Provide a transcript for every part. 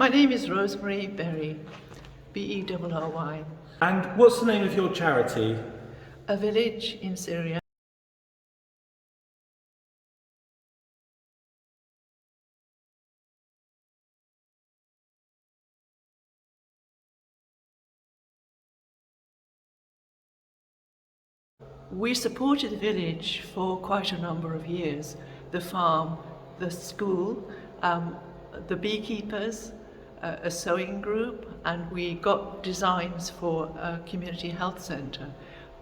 My name is Rosemary Berry, And what's the name of your charity? a village in Syria. We supported the village for quite a number of years. The farm, the school, the beekeepers, a sewing group, and we got designs for a community health centre.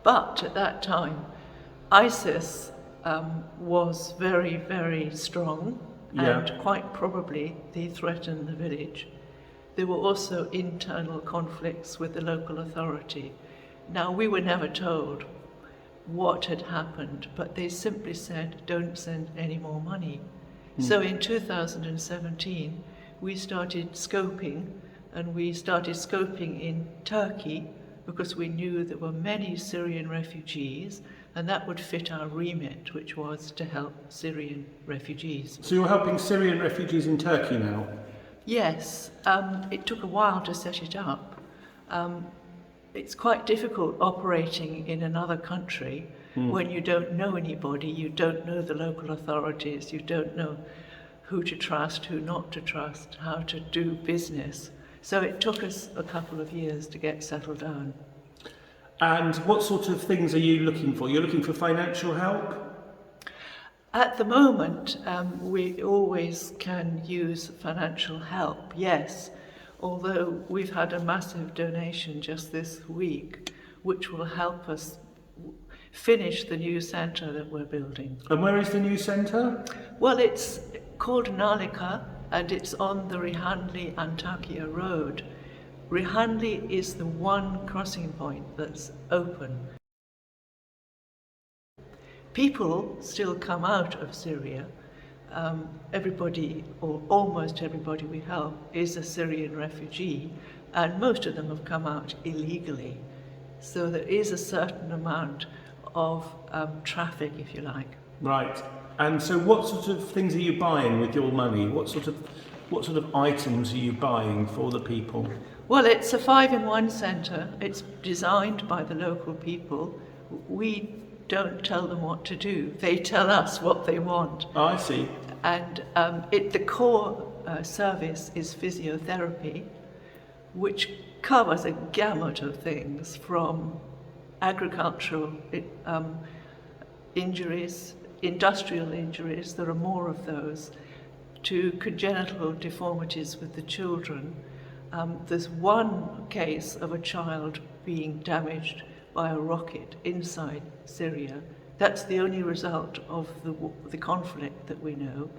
But at that time, ISIS was very, very strong, and quite probably they threatened the village. There were also internal conflicts with the local authority. Now, we were never told what had happened, but they simply said, don't send any more money. So in 2017, we started scoping, and we started scoping in Turkey because we knew there were many Syrian refugees, and that would fit our remit, which was to help Syrian refugees. So you're helping Syrian refugees in Turkey now? Yes, it took a while to set it up. It's quite difficult operating in another country when you don't know anybody, you don't know the local authorities, you don't know who to trust, who not to trust, how to do business. So it took us a couple of years to get settled down. And what sort of things are you looking for? You're looking for financial help? At the moment, we always can use financial help, yes, although we've had a massive donation just this week, which will help us finish the new centre that we're building. And where is the new centre? Well, it's called Nalika, and it's on the Rihanli-Antakya road. Rihanli is the one crossing point that's open. People still come out of Syria. Everybody, or almost everybody we help, is a Syrian refugee, and most of them have come out illegally. So there is a certain amount of traffic, if you like. Right. And so what sort of things are you buying with your money? What sort of items are you buying for the people? Well, it's a 5-in-1 centre. It's designed by the local people. We don't tell them what to do. They tell us what they want. Oh, I see. And the core service is physiotherapy, which covers a gamut of things from agricultural injuries, industrial injuries, there are more of those, to congenital deformities with the children. There's one case of a child being damaged by a rocket inside Syria. That's the only result of the conflict that we know,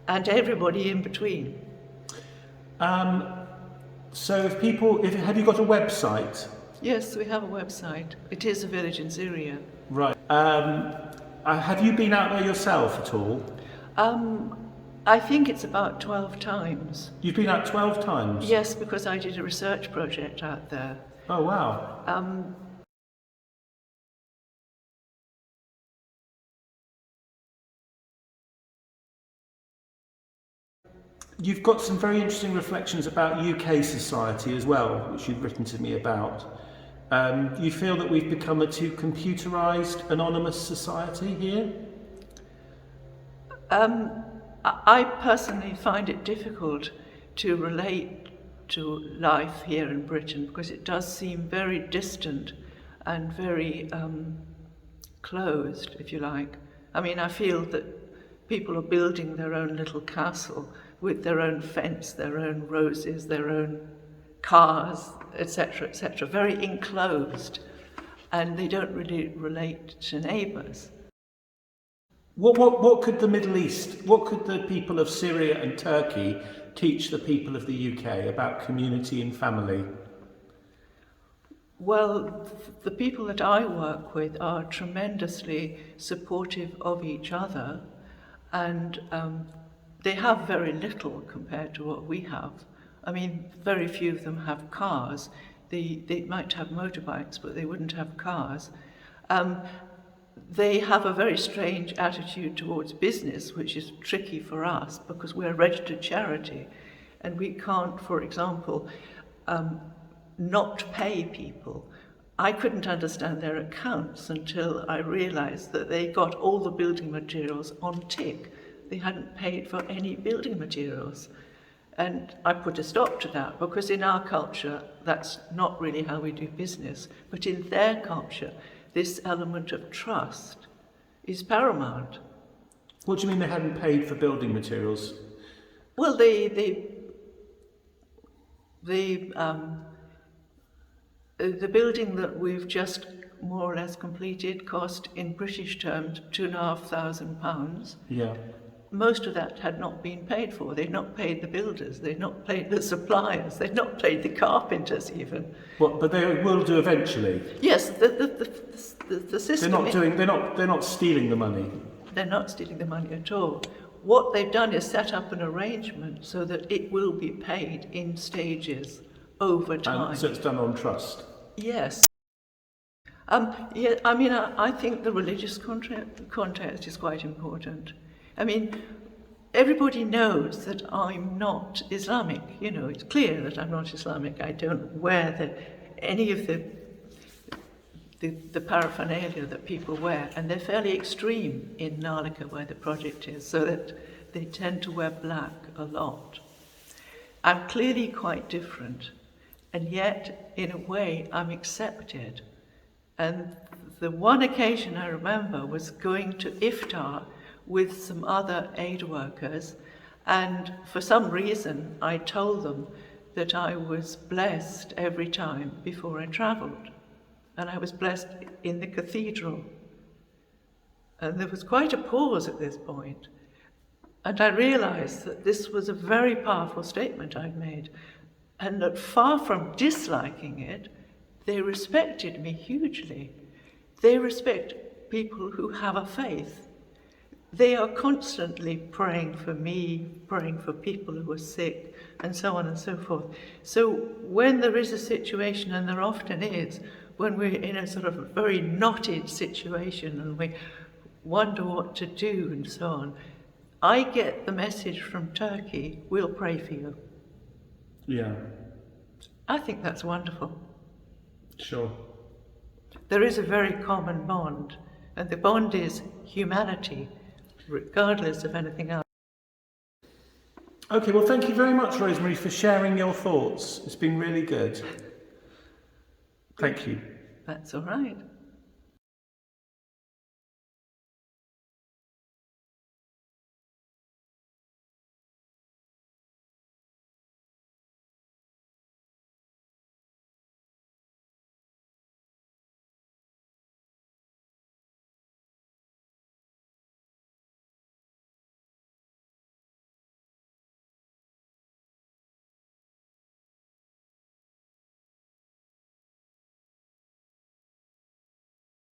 and everybody in between. So have you got a website? Yes, we have a website. It is a village in Syria. Right. Have you been out there yourself at all? I think it's about 12 times. You've been out 12 times? Yes, because I did a research project out there. Oh, wow. You've got some very interesting reflections about UK society as well, which you've written to me about. You feel that we've become a too computerised, anonymous society here? I personally find it difficult to relate to life here in Britain because it does seem very distant and very closed, if you like. I mean, I feel that people are building their own little castle with their own fence, their own roses, their own cars, etc., very enclosed, and they don't really relate to neighbours. What could the Middle East, what could the people of Syria and Turkey teach the people of the UK about community and family? Well, the people that I work with are tremendously supportive of each other, and they have very little compared to what we have. I mean, very few of them have cars. They might have motorbikes, but they wouldn't have cars. They have a very strange attitude towards business, which is tricky for us because we're a registered charity. And we can't, for example, not pay people. I couldn't understand their accounts until I realized that they got all the building materials on tick. They hadn't paid for any building materials. And I put a stop to that, because in our culture, that's not really how we do business. But in their culture, this element of trust is paramount. What do you mean they hadn't paid for building materials? Well, the building that we've just more or less completed cost, in British terms, £2,500. Yeah. Most of that had not been paid for. They'd not paid the builders, they'd not paid the suppliers, they'd not paid the carpenters even. What? But they will do eventually. Yes, the system. They're not stealing the money. They're not stealing the money at all. What they've done is set up an arrangement so that it will be paid in stages over time. And so it's done on trust. Yes. Yeah, I mean, I think the religious context is quite important. I mean, everybody knows that I'm not Islamic. You know, it's clear that I'm not Islamic. I don't wear any of the paraphernalia that people wear, and they're fairly extreme in Nalika, where the project is, so that they tend to wear black a lot. I'm clearly quite different, and yet, in a way, I'm accepted. And the one occasion I remember was going to iftar with some other aid workers, and for some reason I told them that I was blessed every time before I travelled, and I was blessed in the cathedral. And there was quite a pause at this point, and I realised that this was a very powerful statement I'd made, and that far from disliking it, they respected me hugely. They respect people who have a faith. They are constantly praying for me, praying for people who are sick, and so on and so forth. So when there is a situation, and there often is, when we're in a sort of very knotted situation and we wonder what to do and so on, I get the message from Turkey, we'll pray for you. Yeah. I think that's wonderful. Sure. There is a very common bond, and the bond is humanity, regardless of anything else. Okay, well, thank you very much, Rosemary, for sharing your thoughts. It's been really good. Thank you. That's all right.